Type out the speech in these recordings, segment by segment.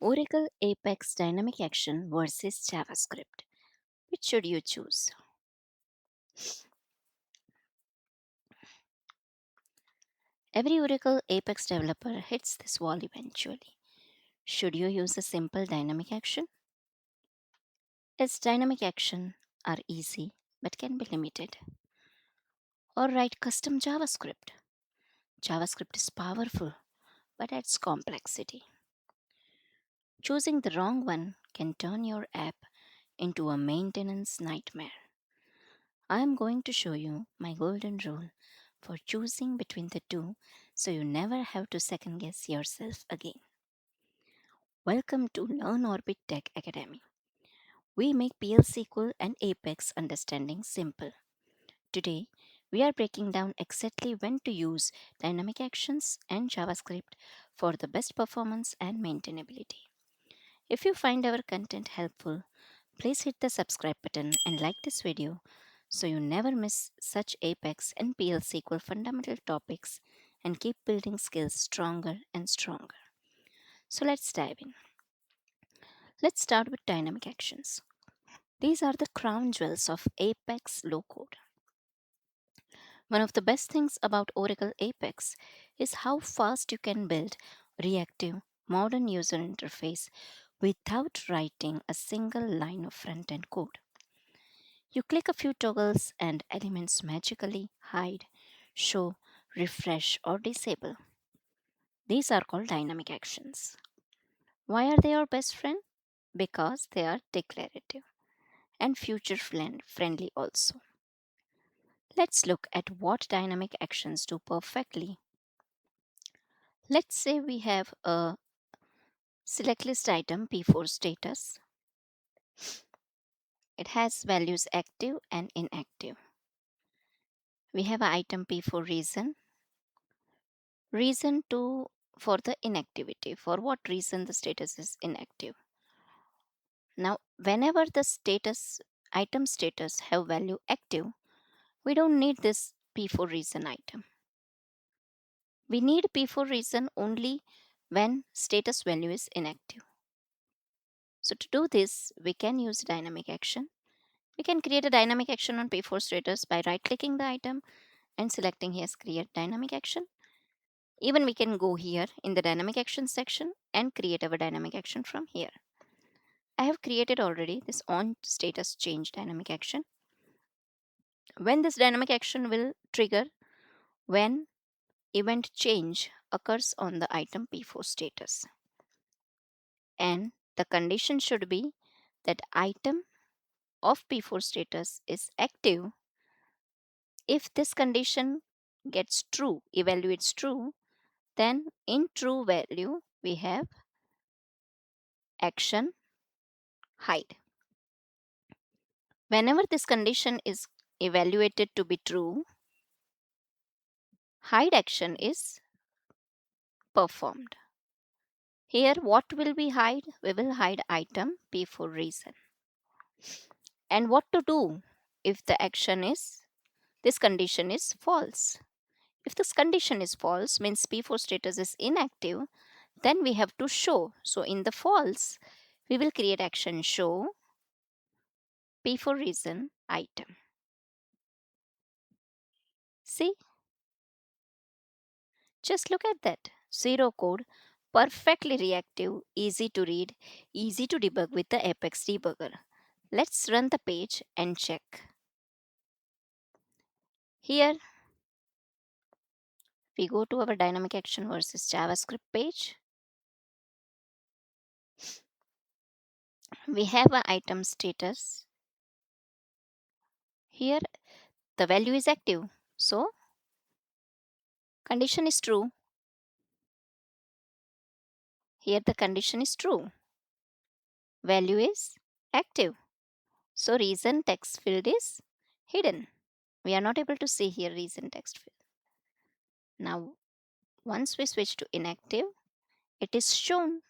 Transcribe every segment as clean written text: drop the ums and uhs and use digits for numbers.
Oracle Apex Dynamic Action versus JavaScript. Which should you choose? Every Oracle Apex developer hits this wall eventually. Should you use a simple dynamic action? Its dynamic action are easy but can be limited. Or write custom JavaScript. JavaScript is powerful but adds complexity. Choosing the wrong one can turn your app into a maintenance nightmare. I am going to show you my golden rule for choosing between the two so you never have to second guess yourself again. Welcome to Learn Orbit Tech Academy. We make PL/SQL and Apex understanding simple. Today, we are breaking down exactly when to use dynamic actions and JavaScript for the best performance and maintainability. If you find our content helpful, please hit the subscribe button and like this video so you never miss such Apex and PL/SQL fundamental topics and keep building skills stronger and stronger. So let's dive in. Let's start with dynamic actions. These are the crown jewels of Apex low code. One of the best things about Oracle Apex is how fast you can build reactive, modern user interface without writing a single line of front end code. You click a few toggles and elements magically hide, show, refresh, or disable. These are called dynamic actions. Why are they our best friend? Because they are declarative and future friendly also. Let's look at what dynamic actions do perfectly. Let's say we have a select list item P4 status. It has values active and inactive. We have an item P4 reason to for the inactivity, for what reason the status is inactive. Now whenever the status item status have value active, we don't need this P4 reason item. We need P4 reason only when status value is inactive. So to do this, we can use dynamic action. We can create a dynamic action on P4 status by right clicking the item and selecting here as create dynamic action. Even we can go here in the dynamic action section and create our dynamic action from here. I have created already this on status change dynamic action. When this dynamic action will trigger when event change occurs on the item P4 status. And the condition should be that item of P4 status is active. If this condition gets true, evaluates true, then in true value we have action hide. Whenever this condition is evaluated to be true, hide action is performed. Here, what will we hide? We will hide item P4 reason. And what to do if the action is, this condition is false? If this condition is false, means P4 status is inactive, then we have to show. So in the false, we will create action show P4 reason item. See, just look at that. Zero code, perfectly reactive, easy to read, easy to debug with the Apex debugger. Let's run the page and check. Here we go to our dynamic action versus JavaScript page. We have an item status. Here the value is active. So condition is true. Here the condition is true. Value is active. So reason text field is hidden. We are not able to see here reason text field. Now once we switch to inactive, it is shown.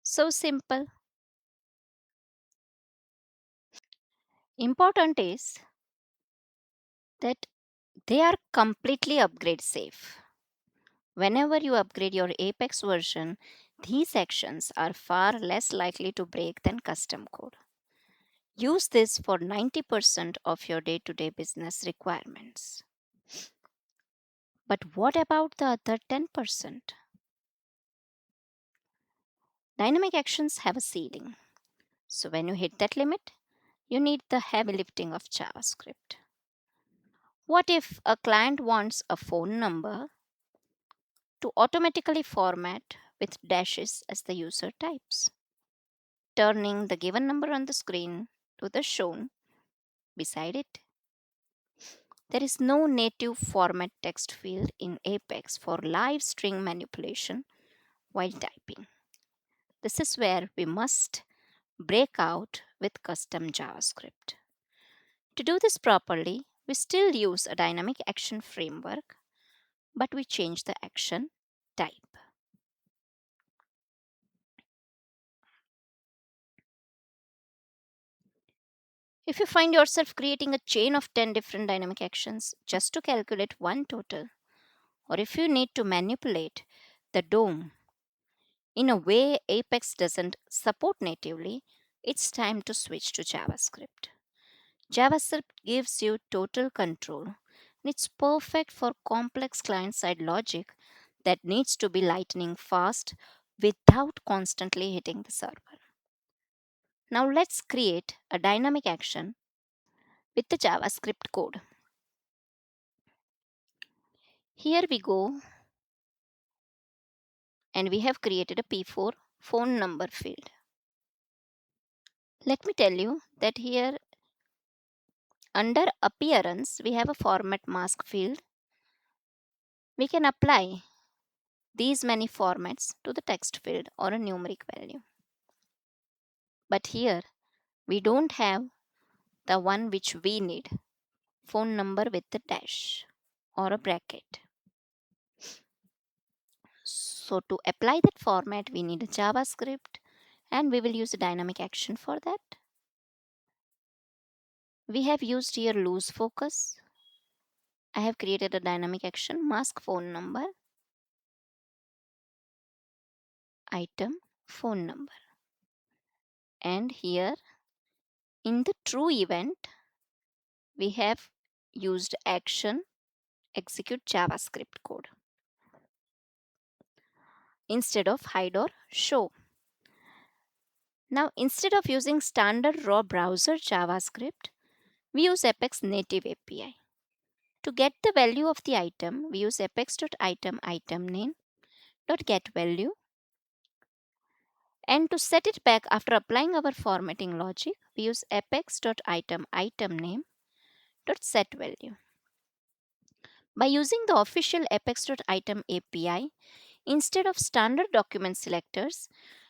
So simple. Important is that they are completely upgrade safe. Whenever you upgrade your Apex version, These actions are far less likely to break than custom code. Use this for 90% of your day to day business requirements. But what about the other 10%? Dynamic actions have a ceiling. So when you hit that limit, you need the heavy lifting of JavaScript. What if a client wants a phone number to automatically format with dashes as the user types, turning the given number on the screen to the shown beside it? There is no native format text field in Apex for live string manipulation while typing. This is where we must break out with custom JavaScript. To do this properly, we still use a dynamic action framework, but we change the action type. If you find yourself creating a chain of 10 different dynamic actions just to calculate one total, or if you need to manipulate the DOM in a way Apex doesn't support natively, it's time to switch to JavaScript. JavaScript gives you total control, and it's perfect for complex client side logic that needs to be lightning fast without constantly hitting the server. Now let's create a dynamic action with the JavaScript code. Here we go, and we have created a P4 phone number field. Let me tell you that here under appearance we have a format mask field. We can apply these many formats to the text field or a numeric value. But here we don't have the one which we need, phone number with a dash or a bracket. So to apply that format we need a JavaScript, and we will use a dynamic action for that. We have used here loose focus. I have created a dynamic action mask phone number, item, phone number. And here in the true event, we have used action execute JavaScript code instead of hide or show. Now, instead of using standard raw browser JavaScript, we use Apex native API. To get the value of the item, we use apex.item item name dot get value, and to set it back after applying our formatting logic, we use apex.item item name dot set value. By using the official apex.item API instead of standard document selectors,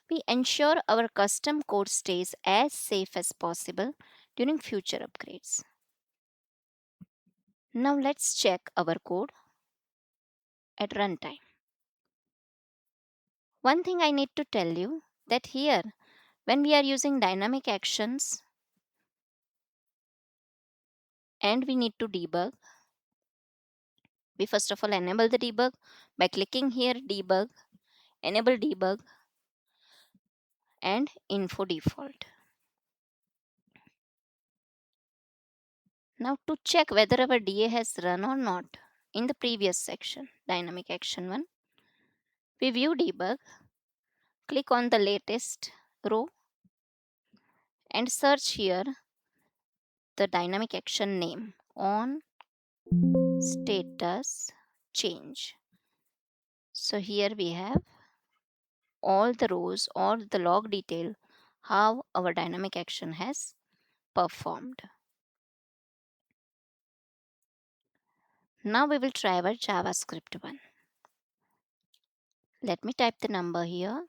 we ensure our custom code stays as safe as possible during future upgrades. Now let's check our code at runtime. One thing I need to tell you that here when we are using dynamic actions and we need to debug, we first of all enable the debug by clicking here debug, enable debug and info default. Now to check whether our DA has run or not, in the previous section, dynamic action 1, we view debug, click on the latest row and search here the dynamic action name on status change. So here we have all the rows or the log detail how our dynamic action has performed. Now we will try our JavaScript one. Let me type the number here.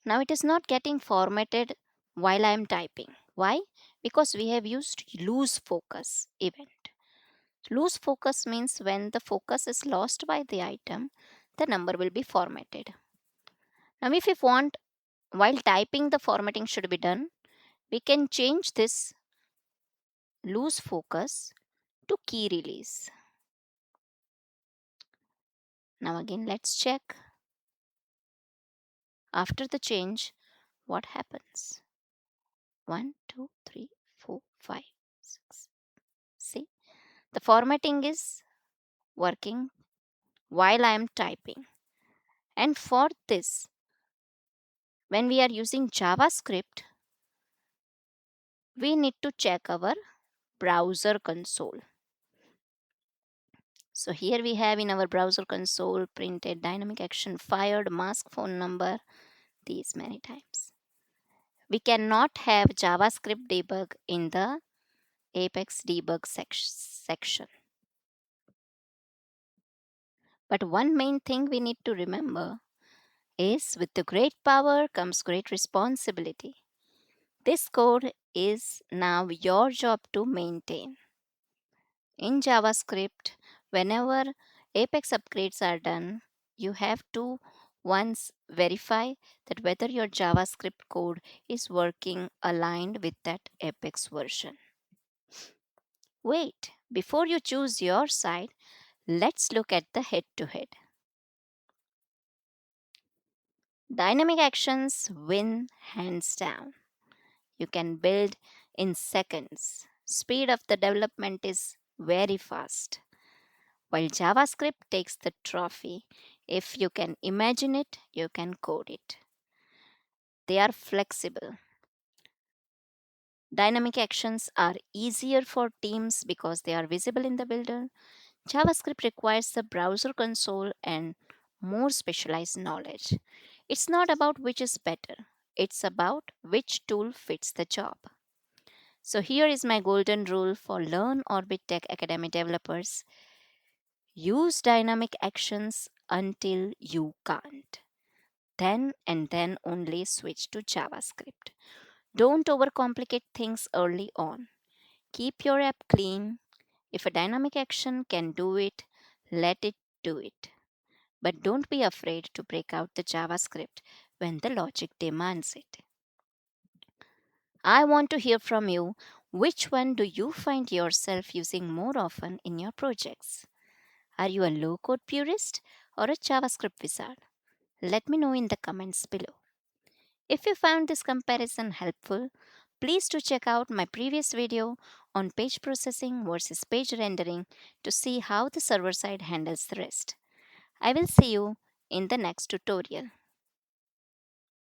Now it is not getting formatted while I am typing. Why? Because we have used loose focus event. Loose focus means when the focus is lost by the item, the number will be formatted. Now if we want while typing the formatting should be done, we can change this loose focus to key release. Now again let's check. After the change, what happens? One, 2, 3, 4, 5, 6. See, the formatting is working while I am typing. And for this, when we are using JavaScript, we need to check our browser console. So here we have in our browser console printed dynamic action fired mask phone number these many times. We cannot have JavaScript debug in the Apex debug section. But one main thing we need to remember is with the great power comes great responsibility. This code is now your job to maintain. In JavaScript, whenever Apex upgrades are done, you have to once verify that whether your JavaScript code is working aligned with that Apex version. Wait, before you choose your side, let's look at the head to head. Dynamic actions win hands down. You can build in seconds. Speed of the development is very fast. While JavaScript takes the trophy, if you can imagine it, you can code it. They are flexible. Dynamic actions are easier for teams because they are visible in the builder. JavaScript requires the browser console and more specialized knowledge. It's not about which is better, it's about which tool fits the job. So, here is my golden rule for Learn Orbit Tech Academy developers: use dynamic actions until you can't. Then and then only switch to JavaScript. Don't overcomplicate things early on. Keep your app clean. If a dynamic action can do it, let it do it. But don't be afraid to break out the JavaScript when the logic demands it. I want to hear from you. Which one do you find yourself using more often in your projects? Are you a low code purist or a JavaScript wizard? Let me know in the comments below. If you found this comparison helpful, please do check out my previous video on page processing versus page rendering to see how the server side handles the rest. I will see you in the next tutorial.